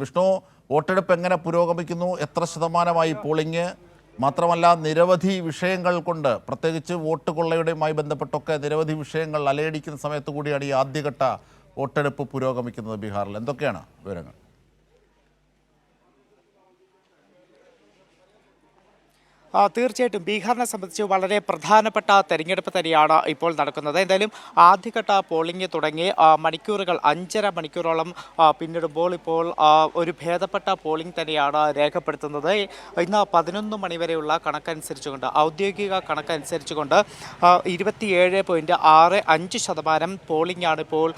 വിഷ്ണു, വോട്ടെടുപ്പ് എങ്ങനെ പുരോഗമിക്കുന്നു? എത്ര ശതമാനമായി പോളിംഗ്? മാത്രമല്ല നിരവധി വിഷയങ്ങൾ കൊണ്ട്, പ്രത്യേകിച്ച് വോട്ട് കൊള്ളയുടെയുമായി ബന്ധപ്പെട്ടൊക്കെ നിരവധി വിഷയങ്ങൾ അലയടിക്കുന്ന സമയത്ത് കൂടിയാണ് ഈ ആദ്യഘട്ട വോട്ടെടുപ്പ് പുരോഗമിക്കുന്നത് ബീഹാറിൽ. എന്തൊക്കെയാണ് വിവരങ്ങൾ? തീർച്ചയായിട്ടും ബീഹാറിനെ സംബന്ധിച്ച് വളരെ പ്രധാനപ്പെട്ട തെരഞ്ഞെടുപ്പ് തന്നെയാണ് ഇപ്പോൾ നടക്കുന്നത്. എന്തായാലും ആദ്യഘട്ട പോളിംഗ് തുടങ്ങി മണിക്കൂറുകൾ 5.5 മണിക്കൂറോളം പിന്നിടുമ്പോൾ ഇപ്പോൾ ഒരു ഭേദപ്പെട്ട പോളിംഗ് തന്നെയാണ് രേഖപ്പെടുത്തുന്നത്. ഇന്ന് 11 മണിവരെയുള്ള കണക്കനുസരിച്ചുകൊണ്ട്, ഔദ്യോഗിക കണക്കനുസരിച്ചുകൊണ്ട് 27.65% പോളിംഗ് ആണ് ഇപ്പോൾ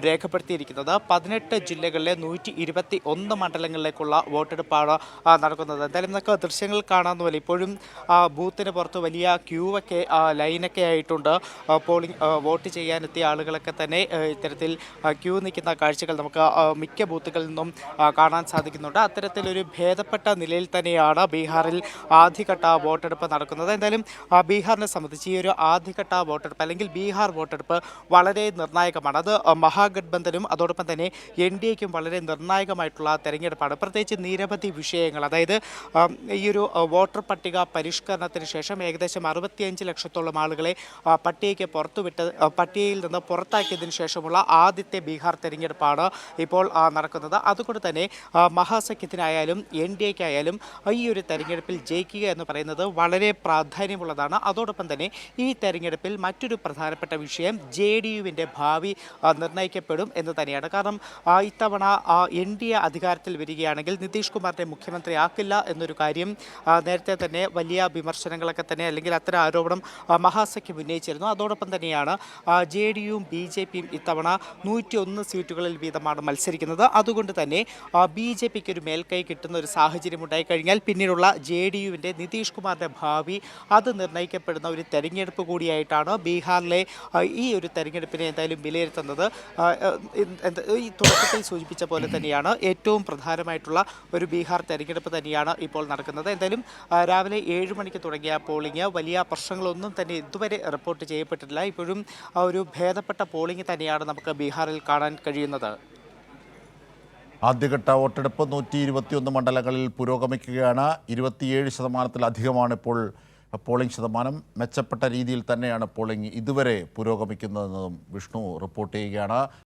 രേഖപ്പെടുത്തിയിരിക്കുന്നത്. 18 ജില്ലകളിലെ 121 മണ്ഡലങ്ങളിലേക്കുള്ള വോട്ടെടുപ്പാണ് നടക്കുന്നത്. എന്തായാലും നമുക്ക് ദൃശ്യങ്ങൾ കാണാവുന്ന പോലെ ഇപ്പോഴും ബൂത്തിന് പുറത്ത് വലിയ ക്യൂവൊക്കെ, ലൈനൊക്കെ ആയിട്ടുണ്ട്. പോളിംഗ് വോട്ട് ചെയ്യാനെത്തിയ ആളുകളൊക്കെ തന്നെ ഇത്തരത്തിൽ ക്യൂ നിൽക്കുന്ന കാഴ്ചകൾ നമുക്ക് മിക്ക ബൂത്തുകളിൽ നിന്നും കാണാൻ സാധിക്കുന്നുണ്ട്. അത്തരത്തിലൊരു ഭേദപ്പെട്ട നിലയിൽ തന്നെയാണ് ബീഹാറിൽ ആദ്യഘട്ട വോട്ടെടുപ്പ് നടക്കുന്നത്. എന്തായാലും ബീഹാറിനെ സംബന്ധിച്ച് ഈ ഒരു ആദ്യഘട്ട വോട്ടെടുപ്പ് അല്ലെങ്കിൽ ബീഹാർ വോട്ടെടുപ്പ് വളരെ നിർണായകമാണ്. അത് മഹാഗഡ്ബന്ധനും അതോടൊപ്പം തന്നെ NDAയ്ക്കും വളരെ നിർണായകമായിട്ടുള്ള തെരഞ്ഞെടുപ്പാണ്. പ്രത്യേകിച്ച് നിരവധി വിഷയങ്ങൾ, അതായത് ഈ ഒരു വോട്ടർ പട്ടിക പരിഷ്കരണത്തിന് ശേഷം ഏകദേശം 65 ലക്ഷത്തോളം ആളുകളെ പട്ടികയിൽ നിന്ന് പുറത്താക്കിയതിനു ശേഷമുള്ള ആദ്യത്തെ ബീഹാർ തെരഞ്ഞെടുപ്പാണ് ഇപ്പോൾ നടക്കുന്നത്. അതുകൊണ്ട് തന്നെ മഹാസഖ്യത്തിനായാലും NDAയ്ക്കായാലും ഈ ഒരു തെരഞ്ഞെടുപ്പിൽ ജയിക്കുക എന്ന് പറയുന്നത് വളരെ പ്രാധാന്യമുള്ളതാണ്. അതോടൊപ്പം തന്നെ ഈ തെരഞ്ഞെടുപ്പിൽ മറ്റൊരു പ്രധാനപ്പെട്ട വിഷയം JDUവിൻ്റെ ഭാവി നിർണ്ണയിക്കപ്പെടും എന്ന് തന്നെയാണ്. കാരണം ഇത്തവണ NDA അധികാരത്തിൽ വരികയാണെങ്കിൽ നിതീഷ് കുമാറിനെ മുഖ്യമന്ത്രിയാക്കില്ല എന്നൊരു കാര്യം നേരത്തെ തന്നെ വലിയ വിമർശനങ്ങളൊക്കെ തന്നെ, അല്ലെങ്കിൽ അത്തരം ആരോപണം മഹാസഖ്യം ഉന്നയിച്ചിരുന്നു. അതോടൊപ്പം തന്നെയാണ് JDUവും BJPയും ഇത്തവണ 101 സീറ്റുകളിൽ വീതമാണ് മത്സരിക്കുന്നത്. അതുകൊണ്ട് തന്നെ BJPക്ക് ഒരു മേൽക്കൈ കിട്ടുന്ന ഒരു സാഹചര്യം ഉണ്ടായിക്കഴിഞ്ഞാൽ പിന്നീടുള്ള JDUവിൻ്റെ നിതീഷ് കുമാറിൻ്റെ ഭാവി അത് നിർണ്ണയിക്കപ്പെടുന്ന ഒരു തെരഞ്ഞെടുപ്പ് കൂടിയായിട്ടാണ് ബീഹാറിലെ ഈ ഒരു തെരഞ്ഞെടുപ്പിനെ എന്തായാലും വിലയിരുത്തുന്നത്. ഈ തുടക്കത്തിൽ സൂചിപ്പിച്ച പോലെ തന്നെയാണ് ഏറ്റവും പ്രധാനമായിട്ടുള്ള ഒരു ബീഹാർ തെരഞ്ഞെടുപ്പ് തന്നെയാണ് ഇപ്പോൾ നടക്കുന്നത്. എന്തായാലും രാവിലെ 7 മണിക്ക് തുടങ്ങിയ പോളിംഗ് വലിയ പ്രശ്നങ്ങളൊന്നും തന്നെ ഇതുവരെ റിപ്പോർട്ട് ചെയ്യപ്പെട്ടിട്ടില്ല. ഇപ്പോഴും ഒരു ഭേദപ്പെട്ട പോളിംഗ് തന്നെയാണ് നമുക്ക് ബീഹാറിൽ കാണാൻ കഴിയുന്നത്. ആദ്യഘട്ട വോട്ടെടുപ്പ് 121 മണ്ഡലങ്ങളിൽ പുരോഗമിക്കുകയാണ്. 27%-ലധികമാണ് ഇപ്പോൾ പോളിംഗ് ശതമാനം. മെച്ചപ്പെട്ട രീതിയിൽ തന്നെയാണ് പോളിംഗ് ഇതുവരെ പുരോഗമിക്കുന്നതെന്നതും വിഷ്ണു റിപ്പോർട്ട് ചെയ്യുകയാണ്.